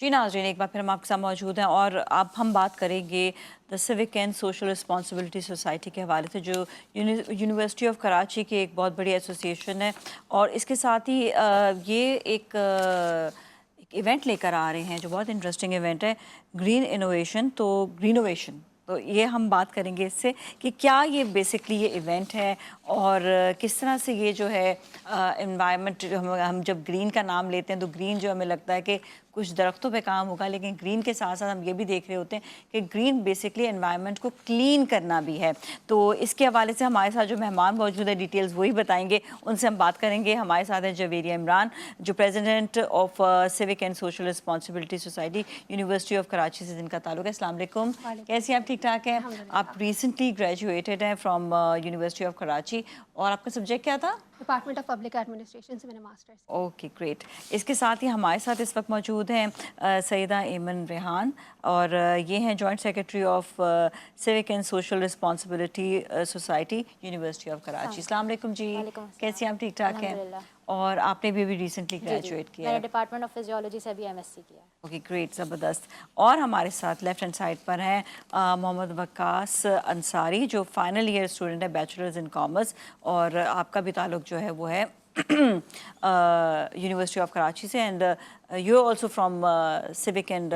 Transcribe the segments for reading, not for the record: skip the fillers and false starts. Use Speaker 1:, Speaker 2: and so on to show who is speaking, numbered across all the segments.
Speaker 1: जी नाज़रीन, एक बार फिर हम आपके साथ मौजूद हैं और अब हम बात करेंगे the civic and social responsibility society के हवाले से, जो यूनिवर्सिटी ऑफ कराची की एक बहुत बड़ी एसोसिएशन है। और इसके साथ ही ये एक इवेंट लेकर आ रहे हैं जो बहुत इंटरेस्टिंग इवेंट है, ग्रीन इनोवेशन। तो ग्रीनोवेशन, तो ये हम बात करेंगे इससे कि क्या ये बेसिकली ये इवेंट है और किस तरह से ये जो है एनवायरनमेंट, जो हम जब ग्रीन का नाम लेते हैं तो ग्रीन जो हमें लगता है कि कुछ दरख्तों पे काम होगा, लेकिन ग्रीन के साथ साथ हम ये भी देख रहे होते हैं कि ग्रीन बेसिकली एनवायरनमेंट को क्लीन करना भी है। तो इसके हवाले से हमारे साथ जो मेहमान मौजूद है, डिटेल्स वही बताएंगे, उनसे हम बात करेंगे। हमारे साथ है जवेरिया इमरान, जो president of civic and social responsibility society university of Karachi से जिनका ताल्लुक है। अस्सलाम वालेकुम, कैसी आप? ठीक ठाक हैं? आप रिसेंटली ग्रेजुएटेड हैं फ्रॉम यूनिवर्सिटी ऑफ कराची, और आपका सब्जेक्ट क्या था?
Speaker 2: डिपार्टमेंट ऑफ पब्लिक एडमिनिस्ट्रेशन से मैंने मास्टर्स।
Speaker 1: Okay, great. इसके साथ ही हमारे साथ इस वक्त मौजूद हैं सईदा एमन रेहान, और ये हैं joint secretary of civic and social responsibility society university of Karachi. अस्सलाम वालेकुम जी, कैसी आप? ठीक ठाक हैं? और आपने भी अभी ग्रेजुएट किया है?
Speaker 3: मैंने डिपार्टमेंट ऑफ फिजियोलॉजी से अभी एमएससी किया है।
Speaker 1: ओके, ग्रेट, ज़बरदस्त। और हमारे साथ लेफ्ट हैंड साइड पर हैं मोहम्मद वक्कास अंसारी, जो फाइनल ईयर स्टूडेंट है, बैचलर्स इन कॉमर्स, और आपका भी ताल्लुक जो है वो है यूनिवर्सिटी ऑफ कराची से, and you are also from civic and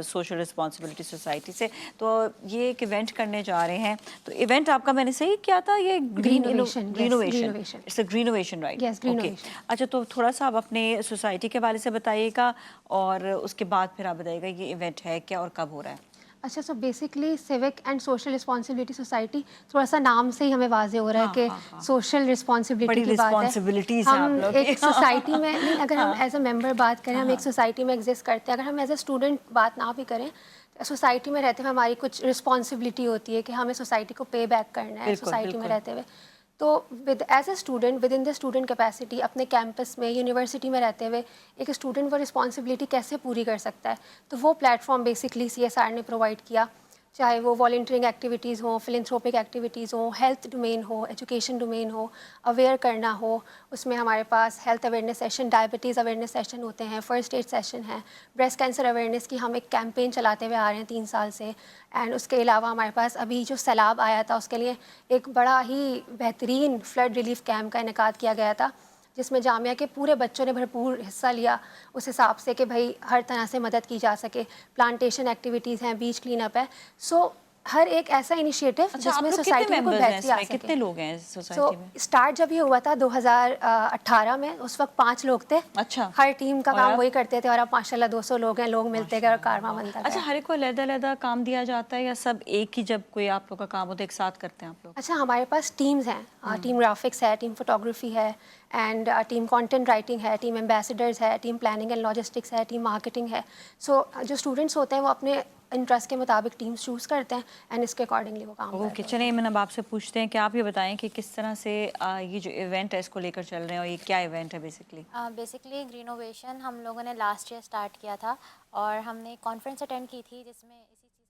Speaker 1: social responsibility society से। तो ये एक इवेंट करने जा रहे हैं। तो इवेंट आपका मैंने सही किया था, ये ग्रीनोवेशन, इट्स अ ग्रीनोवेशन, राइट?
Speaker 2: यस, ग्रीनोवेशन।
Speaker 1: अच्छा, तो थोड़ा सा आप अपने सोसाइटी के बारे से बताइएगा, और उसके बाद फिर आप बताइएगा ये इवेंट है क्या और कब हो रहा है।
Speaker 2: अच्छा, so basically civic and social responsibility society, थोड़ा सा नाम से ही हमें वाजे हो रहा है कि सोशल रिस्पॉन्सिबिलिटी की बात है। हम एक सोसाइटी में नहीं, अगर हम एज अ मेंबर बात करें, हम एक सोसाइटी में एग्जिस्ट करते हैं। अगर हम एज अ स्टूडेंट बात ना भी करें, सोसाइटी में रहते हुए हमारी कुछ रिस्पॉन्सिबिलिटी होती है कि हमें सोसाइटी को पे बैक करना है सोसाइटी में रहते हुए। तो with as a student, within the student capacity, अपने कैंपस में, यूनिवर्सिटी में रहते हुए एक स्टूडेंट वो रिस्पॉन्सिबिलिटी कैसे पूरी कर सकता है, तो वो प्लेटफॉर्म बेसिकली CSR ने प्रोवाइड किया। चाहे वो वॉलंटियरिंग एक्टिविटीज़ हों, फिलैंथ्रोपिक एक्टिविटीज़ हों, हेल्थ डोमेन हो, एजुकेशन डोमेन हो, अवेयर करना हो, उसमें हमारे पास health awareness session, diabetes awareness session होते हैं, फर्स्ट एड सेशन है, ब्रेस्ट कैंसर अवेयरनेस की हम एक कैंपेन चलाते हुए आ रहे हैं 3 साल से। एंड उसके अलावा हमारे पास अभी जो सैलाब आया था उसके लिए एक बड़ा ही बेहतरीन फ्लड रिलीफ कैम्प का इनेकाद किया गया था, जिसमें जामिया के पूरे बच्चों ने भरपूर हिस्सा लिया, उस हिसाब से कि भाई हर तरह से मदद की जा सके। प्लांटेशन एक्टिविटीज़ हैं, बीच क्लीन अप है। सो हर एक ऐसा इनिशिएटिव जिसमें सोसाइटी में कोई बेहतरी आ सके।
Speaker 1: कितने लोग हैं सोसाइटी में?
Speaker 2: स्टार्ट जब ये हुआ था 2018 में, उस वक्त 5 लोग थे।
Speaker 1: अच्छा,
Speaker 2: हर टीम का काम वही करते थे, और अब माशाल्लाह 200 लोग हैं, लोग मिलते गए और कारवां बनता गया।
Speaker 1: अच्छा, हर एक को अलग-अलग काम दिया जाता है या सब एक ही, जब कोई आप लोग का काम हो तो एक साथ करते हैं आप लोग?
Speaker 2: अच्छा, हमारे पास टीम्स हैं, टीम ग्राफिक्स है, टीम फोटोग्राफी है, एंड टीम कंटेंट राइटिंग है, टीम एम्बेसडर्स है, टीम प्लानिंग एंड लॉजिस्टिक्स है, टीम मार्केटिंग है। सो जो स्टूडेंट्स होते हैं वो अपने इंटरेस्ट के मुताबिक टीम्स चूज़ करते हैं, एंड इसके अकॉर्डिंगली वो काम करते हैं।
Speaker 1: चलिए, मैंने अब आपसे पूछते हैं कि आप ये बताएं कि किस तरह से ये जो इवेंट है इसको लेकर चल रहे हैं, और ये क्या इवेंट है बेसिकली?
Speaker 3: बेसिकली ग्रीनोवेशन हम लोगों ने लास्ट ईयर स्टार्ट किया था, और हमने कॉन्फ्रेंस अटेंड की थी जिसमें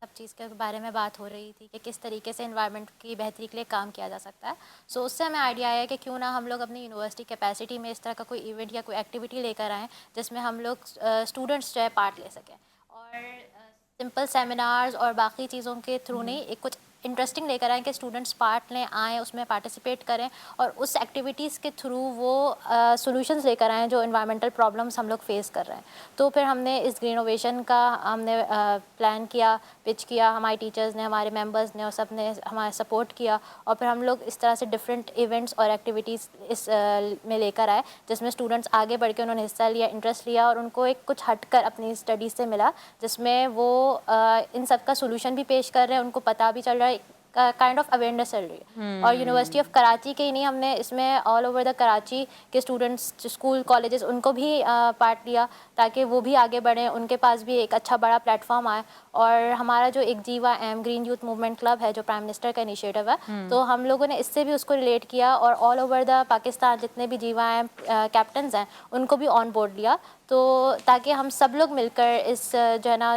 Speaker 3: सब चीज़ के बारे में बात हो रही थी कि किस तरीके से एनवायरनमेंट की बेहतरी के लिए काम किया जा सकता है। सो उससे हमें आइडिया आया कि क्यों ना हम लोग अपनी यूनिवर्सिटी कैपेसिटी में इस तरह का कोई इवेंट या कोई एक्टिविटी लेकर आएँ जिसमें हम लोग स्टूडेंट्स जो है पार्ट ले सकें, और सिंपल सेमिनार्स और बाकी चीज़ों के थ्रू नहीं, एक कुछ इंटरेस्टिंग लेकर आएँ कि स्टूडेंट्स पार्ट लें, आएँ, उसमें पार्टिसिपेट करें, और उस एक्टिविटीज़ के थ्रू वो सॉल्यूशंस लेकर आएँ जो एनवायरमेंटल प्रॉब्लम्स हम लोग फेस कर रहे हैं। तो फिर हमने इस ग्रीनोवेशन का हमने प्लान किया, पिच किया, हमारे टीचर्स ने, हमारे मेंबर्स ने, और सब ने हमारा सपोर्ट किया, और फिर हम लोग इस तरह से डिफरेंट इवेंट्स और एक्टिविटीज़ इस में लेकर आए जिसमें स्टूडेंट्स आगे बढ़ के उन्होंने हिस्सा लिया, इंटरेस्ट लिया, और उनको एक कुछ हटकर अपनी स्टडीज़ से मिला, जिसमें वो इन सब का सोल्यूशन भी पेश कर रहे हैं, उनको पता भी चल रहा है, काइंड ऑफ अवेयरनेस चल रही है। और यूनिवर्सिटी ऑफ कराची के ही नहीं, हमने इसमें ऑल ओवर द कराची के स्टूडेंट्स, स्कूल, कॉलेजेस, उनको भी पार्ट लिया ताकि वो भी आगे बढ़ें, उनके पास भी एक अच्छा बड़ा प्लेटफॉर्म आए। और हमारा जो एक जीवा M green youth movement club है जो प्राइम मिनिस्टर का इनिशिएटिव है, तो हम लोगों ने इससे भी उसको रिलेट किया, और ऑल ओवर द पाकिस्तान जितने भी जीवा एम कैप्टन्स हैं उनको भी ऑन बोर्ड लिया, तो ताकि हम सब लोग मिलकर इस जो है ना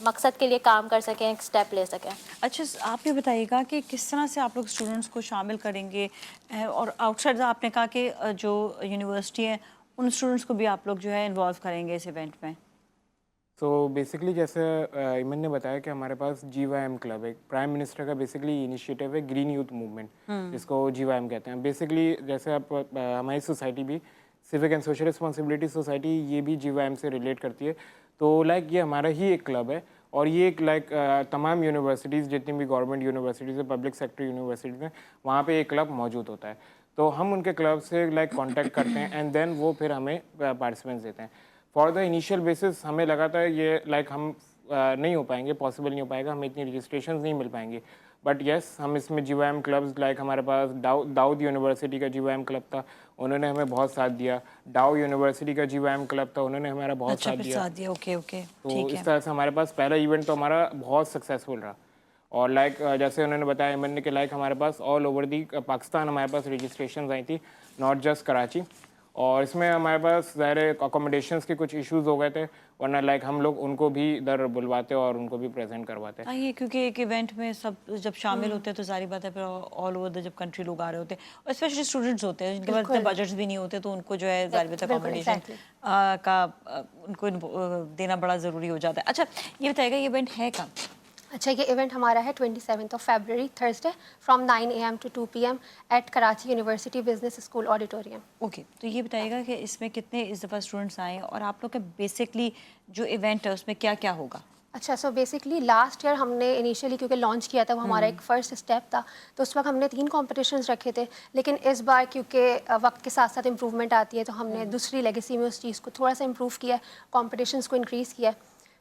Speaker 3: मकसद के लिए काम कर सकें, एक स्टेप ले सकें।
Speaker 1: अच्छा, आप ये बताइएगा कि किस तरह से आप लोग स्टूडेंट्स को शामिल करेंगे, और आउटसाइड आपने कहा कि जो यूनिवर्सिटी है उन स्टूडेंट्स को भी आप लोग जो है इन्वॉल्व करेंगे इस इवेंट में?
Speaker 4: तो बेसिकली जैसे इमन ने बताया कि हमारे पास GYM क्लब है, प्राइम मिनिस्टर का बेसिकली इनिशिएटिव है ग्रीन यूथ मूवमेंट, जिसको GYM कहते हैं। बेसिकली जैसे आप हमारी सोसाइटी भी civic and social responsibility society, ये भी GYM से रिलेट करती है। तो लाइक ये हमारा ही एक क्लब है और ये एक लाइक तमाम यूनिवर्सिटीज़, जितनी भी गवर्नमेंट यूनिवर्सिटीज़ है, पब्लिक सेक्टर यूनिवर्सिटीज़ हैं, वहाँ पे एक क्लब मौजूद होता है। तो हम उनके क्लब से लाइक कांटेक्ट करते हैं एंड देन वो फिर हमें पार्टिसिपेंट्स देते हैं। फॉर द इनिशियल बेसिस हमें लगा था ये लाइक हम नहीं हो पाएंगे, पॉसिबल नहीं हो पाएगा, हमें इतनी रजिस्ट्रेशन नहीं मिल पाएंगी। बट येस, हम इसमें GYM क्लब्स लाइक हमारे पास दाऊद यूनिवर्सिटी का GYM क्लब था, उन्होंने हमें बहुत साथ दिया। डाउ यूनिवर्सिटी का GYM क्लब था, उन्होंने हमारा बहुत
Speaker 1: अच्छा,
Speaker 4: साथ दिया।
Speaker 1: ओके ओके,
Speaker 4: तो
Speaker 1: ठीक
Speaker 4: इस
Speaker 1: है।
Speaker 4: तरह से हमारे पास पहला इवेंट तो हमारा बहुत सक्सेसफुल रहा। और लाइक जैसे उन्होंने बताया इमन ने कि लाइक हमारे पास ऑल ओवर दी पाकिस्तान हमारे पास रजिस्ट्रेशन आई थी, नॉट जस्ट कराची। और इसमें हमारे पास ज़ाहिर अकोमोडेशंस के कुछ इश्यूज हो गए थे, वरना लाइक हम लोग उनको भी इधर बुलवाते और उनको भी प्रेजेंट करवाते।
Speaker 1: हाँ, ये क्योंकि एक इवेंट में सब जब शामिल होते हैं तो सारी बात है, फिर ऑल ओवर द जब कंट्री लोग आ रहे होते हैं और स्पेशली स्टूडेंट्स होते हैं जिनके पास इतने बजट्स भी नहीं होते, तो उनको जो है जारी बात अकोमोडेशन का उनको देना बड़ा ज़रूरी हो जाता है। अच्छा, ये बताइएगा ये इवेंट है कब?
Speaker 2: अच्छा, ये इवेंट हमारा है 27 फरवरी Thursday from 9 AM to 2 PM at Karachi university business school auditorium.
Speaker 1: Okay, तो ये बताइएगा कि इसमें कितने इस दफ़ा स्टूडेंट्स आए और आप लोग के बेसिकली जो इवेंट है उसमें क्या क्या होगा?
Speaker 2: अच्छा, सो बेसिकली लास्ट ईयर हमने इनिशियली क्योंकि लॉन्च किया था, वो हमारा एक फ़र्स्ट स्टेप था, तो उस वक्त हमने 3 कॉम्पिटिशन्स रखे थे। लेकिन इस बार क्योंकि वक्त के साथ साथ इम्प्रूवमेंट आती है, तो हमने दूसरी लेगेसी में उस चीज़ को थोड़ा सा इम्प्रूव किया, कॉम्पिटिशन्स को इंक्रीज़ किया।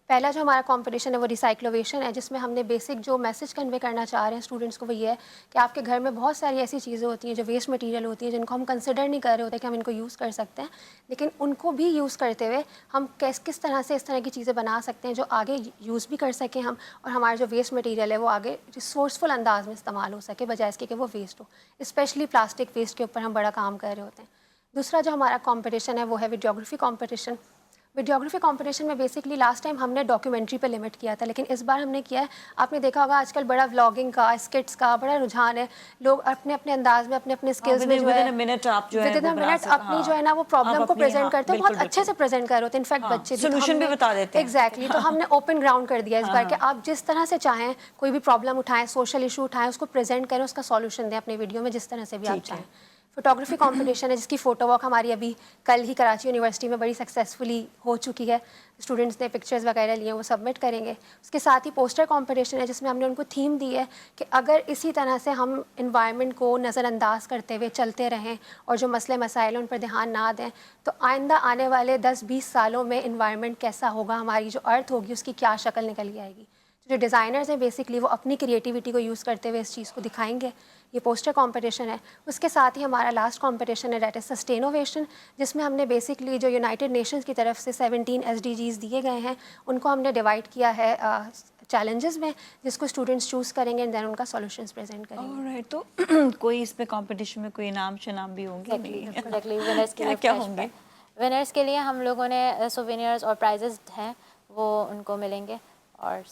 Speaker 2: पहला जो हमारा कंपटीशन है वो रिसाइक्लोवेशन है, जिसमें हमने बेसिक जो मैसेज कन्वे करना चाह रहे हैं स्टूडेंट्स को वो ये है कि आपके घर में बहुत सारी ऐसी चीज़ें होती हैं जो वेस्ट मटेरियल होती हैं, जिनको हम कंसिडर नहीं कर रहे होते कि हम इनको यूज़ कर सकते हैं, लेकिन उनको भी यूज़ करते हुए हम किस तरह से इस तरह की चीज़ें बना सकते हैं जो आगे यूज़ भी कर सकें हम, और हमारा जो वेस्ट मटीरियल है वो आगे रिसोर्सफुल अंदाज में इस्तेमाल हो सके, बजाय इसके कि वो वेस्ट हो। स्पेशली प्लास्टिक वेस्ट के ऊपर हम बड़ा काम कर रहे होते हैं। दूसरा जो हमारा कॉम्पिटिशन है वो है वीडियोग्राफी कॉम्पिटिशन। वीडियोग्राफी कंपटीशन में बेसिकली लास्ट टाइम हमने डॉक्यूमेंट्री पे लिमिट किया था, लेकिन इस बार हमने किया है, आपने देखा होगा आजकल बड़ा व्लॉगिंग का, स्किट्स का बड़ा रुझान है, लोग अपने अपने अंदाज में अपने अपने स्किल्स में जो है विदिन मिनट अपनी जो है ना वो प्रॉब्लम को प्रेजेंट करते हैं, बहुत अच्छे से प्रेजेंट कर रहे होते हैं। इनफैक्ट बच्चे
Speaker 1: सोल्यूशन भी बता देते हैं।
Speaker 2: एग्जैक्टली, तो हमने ओपन ग्राउंड कर दिया इस बार कि आप जिस तरह से चाहें कोई भी प्रॉब्लम उठाएं, सोशल इशू उठाएं, उसको प्रेजेंट करें, उसका सॉल्यूशन दें अपने वीडियो में जिस तरह से भी आप चाहें। फोटोग्राफी कंपटीशन है जिसकी फ़ोटो वॉक हमारी अभी कल ही कराची यूनिवर्सिटी में बड़ी सक्सेसफुली हो चुकी है। स्टूडेंट्स ने पिक्चर्स वगैरह लिए हैं, वो सबमिट करेंगे। उसके साथ ही पोस्टर कंपटीशन है जिसमें हमने उनको थीम दी है कि अगर इसी तरह से हम इन्वायरमेंट को नज़रअंदाज करते हुए चलते रहें और जो मसले मसाइल उन पर ध्यान ना दें, तो आइंदा आने वाले 10-20 सालों में इन्वायरमेंट कैसा होगा, हमारी जो अर्थ होगी उसकी क्या शक्ल निकल के आएगी। जो डिज़ाइनर्स हैं बेसिकली वो अपनी क्रिएटिविटी को यूज़ करते हुए इस चीज़ को दिखाएंगे। ये पोस्टर कंपटीशन है। उसके साथ ही हमारा लास्ट कंपटीशन है दैट इज़ सस्टेनोवेशन, जिसमें हमने बेसिकली जो यूनाइटेड नेशंस की तरफ से 17 SDGs दिए गए हैं उनको हमने डिवाइड किया है चैलेंजेस में, जिसको स्टूडेंट्स चूज़ करेंगे एंड देन उनका सॉल्यूशंस प्रेजेंट करेंगे।
Speaker 1: ऑलराइट, तो कोई इसमें कंपटीशन में कोई इनाम शनाम भी होंगे?
Speaker 3: एग्जैक्टली, विनर्स के लिए
Speaker 1: क्या होंगे?
Speaker 3: विनर्स के लिए हम लोगों ने सोवेनियर्स और प्राइजेस हैं वो उनको मिलेंगे। और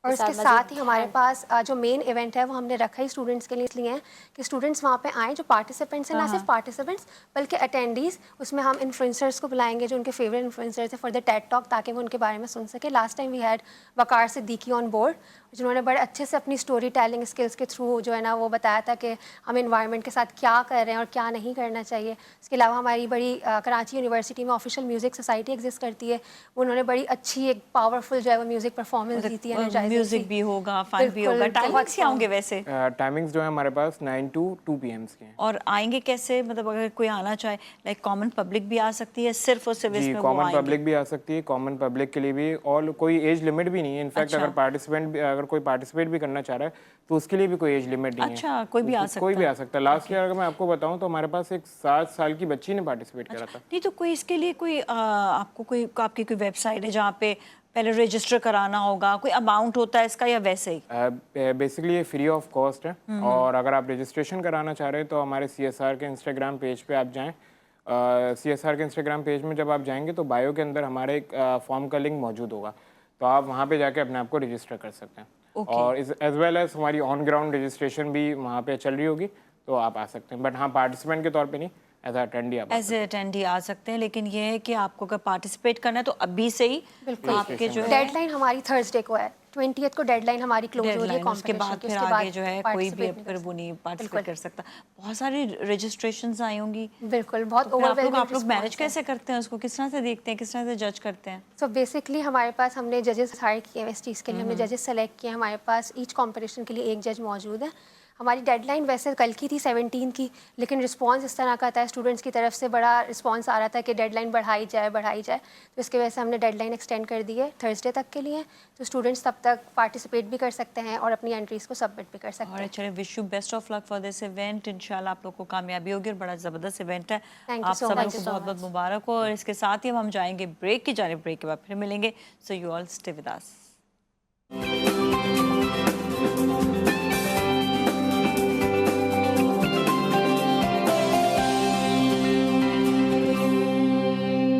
Speaker 2: इसके साथ ही हमारे पास जो मेन इवेंट है वो हमने रखा ही स्टूडेंट्स के लिए इसलिए है कि स्टूडेंट्स वहाँ पे आएँ, जो पार्टिसिपेंट्स हैं, ना सिर्फ पार्टिसिपेंट्स बल्कि अटेंडीज़। उसमें हम इन्फ्लुएंसर्स को बुलाएंगे जो उनके फेवरेट इन्फ्लुएंसर्स हैं फॉर द टेड टॉक, ताकि वो उनके बारे में सुन सके। Last time we had Waqar Siddiqui on board, जिन्होंने बड़े अच्छे से अपनी स्टोरी टेलिंग स्किल्स के थ्रू जो है ना वो बताया था कि हम इन्वायरमेंट के साथ क्या कर रहे हैं और क्या नहीं करना चाहिए। इसके अलावा हमारी बड़ी कराची यूनिवर्सिटी में ऑफिशियल म्यूज़िक सोसाइटी एग्जिस्ट करती है, उन्होंने बड़ी अच्छी एक पावरफुल जो है वो म्यूज़िक परफॉर्मेंस दी थी।
Speaker 1: म्यूजिक भी होगा, फन भी होगा। टाइमिंग्स क्या होंगे वैसे?
Speaker 4: टाइमिंग्स जो है हमारे पास 9 to 2 PM के हैं।
Speaker 1: और आएंगे कैसे, मतलब अगर कोई आना चाहे, लाइक कॉमन पब्लिक भी आ सकती है सिर्फ और सिर्फ इसमें?
Speaker 4: कॉमन पब्लिक भी आ सकती है, कॉमन पब्लिक के लिए भी, और कोई एज लिमिट भी नहीं है। इनफैक्ट अगर कोई पार्टिसिपेट भी करना चाह रहा है तो उसके लिए भी कोई एज लिमिट नहीं है।
Speaker 1: अच्छा, कोई भी आ सकता है?
Speaker 4: कोई भी आ सकता है। लास्ट ईयर अगर मैं आपको बताऊं तो हमारे पास एक 7 साल की बच्ची ने पार्टिसिपेट करा था।
Speaker 1: नहीं, तो कोई इसके लिए कोई आपकी कोई वेबसाइट है जहाँ पे पहले रजिस्टर कराना होगा, कोई अमाउंट होता है इसका, या वैसे ही?
Speaker 4: बेसिकली ये फ्री ऑफ कॉस्ट है, और अगर आप रजिस्ट्रेशन कराना चाह रहे हैं तो हमारे CSR के इंस्टाग्राम पेज पे आप जाएं। CSR के इंस्टाग्राम पेज में जब आप जाएंगे तो बायो के अंदर हमारे एक फॉर्म का लिंक मौजूद होगा, तो आप वहाँ पे जाके अपने आप को रजिस्टर कर सकते हैं। और एज वेल एज हमारी ऑन ग्राउंड रजिस्ट्रेशन भी वहाँ पे चल रही होगी, तो आप आ सकते हैं। बट हाँ, पार्टिसिपेंट के तौर पे नहीं, एज अटेंडी आप
Speaker 1: एज ए अटेंडी आ सकते हैं, लेकिन ये है कि आपको अगर पार्टिसिपेट करना है तो अभी से ही
Speaker 2: बिल्कुल
Speaker 1: आपके जो है
Speaker 2: डेडलाइन हमारी थर्सडे को है, 20th को डेडलाइन हमारी क्लोज हो रही है
Speaker 1: deadline, उसके
Speaker 2: कंपटीशन
Speaker 1: बाद
Speaker 2: की,
Speaker 1: फिर
Speaker 2: उसके
Speaker 1: आगे
Speaker 2: बाद
Speaker 1: जो है कोई भी
Speaker 2: participate
Speaker 1: अब फिर वो नहीं पार्टिसिपेट
Speaker 2: बिल्कुल।
Speaker 1: कर सकता। बहुत सारी रजिस्ट्रेशंस आई होंगी,
Speaker 2: बिल्कुल बहुत
Speaker 1: फिर आप लोग
Speaker 2: ओवरवेलमिंग
Speaker 1: मैनेज कैसे करते हैं उसको, किस तरह से देखते हैं, किस तरह से जज करते हैं?
Speaker 2: सो बेसिकली हमारे पास हमने जजेस हायर किए हैं इस चीज़ के लिए, हमने जजेस सेलेक्ट किए हैं, हमारे पास ईच कंपटीशन के लिए एक जज मौजूद है। हमारी डेडलाइन वैसे कल की थी 17 की, लेकिन रिस्पांस इस तरह का था स्टूडेंट्स की तरफ से, बड़ा रिस्पांस आ रहा था कि डेडलाइन बढ़ाई जाए, तो इसके वजह से हमने डेडलाइन एक्सटेंड कर दी है थर्सडे तक के लिए, तो स्टूडेंट्स तब तक पार्टिसिपेट भी कर सकते हैं और अपनी एंट्रीज़ को सबमिट भी कर सकते
Speaker 1: और
Speaker 2: हैं।
Speaker 1: चलिए, wish you best of luck for this event. इंशाल्लाह आप लोग को कामयाबी होगी और बड़ा ज़बरदस्त इवेंट है।
Speaker 2: Thank you
Speaker 1: आप
Speaker 2: so
Speaker 1: सब
Speaker 2: much.
Speaker 1: लोग को बहुत बहुत मुबारक हो। और इसके साथ ही हम जाएंगे ब्रेक की जानिब, ब्रेक के बाद फिर मिलेंगे। So you all stay with us.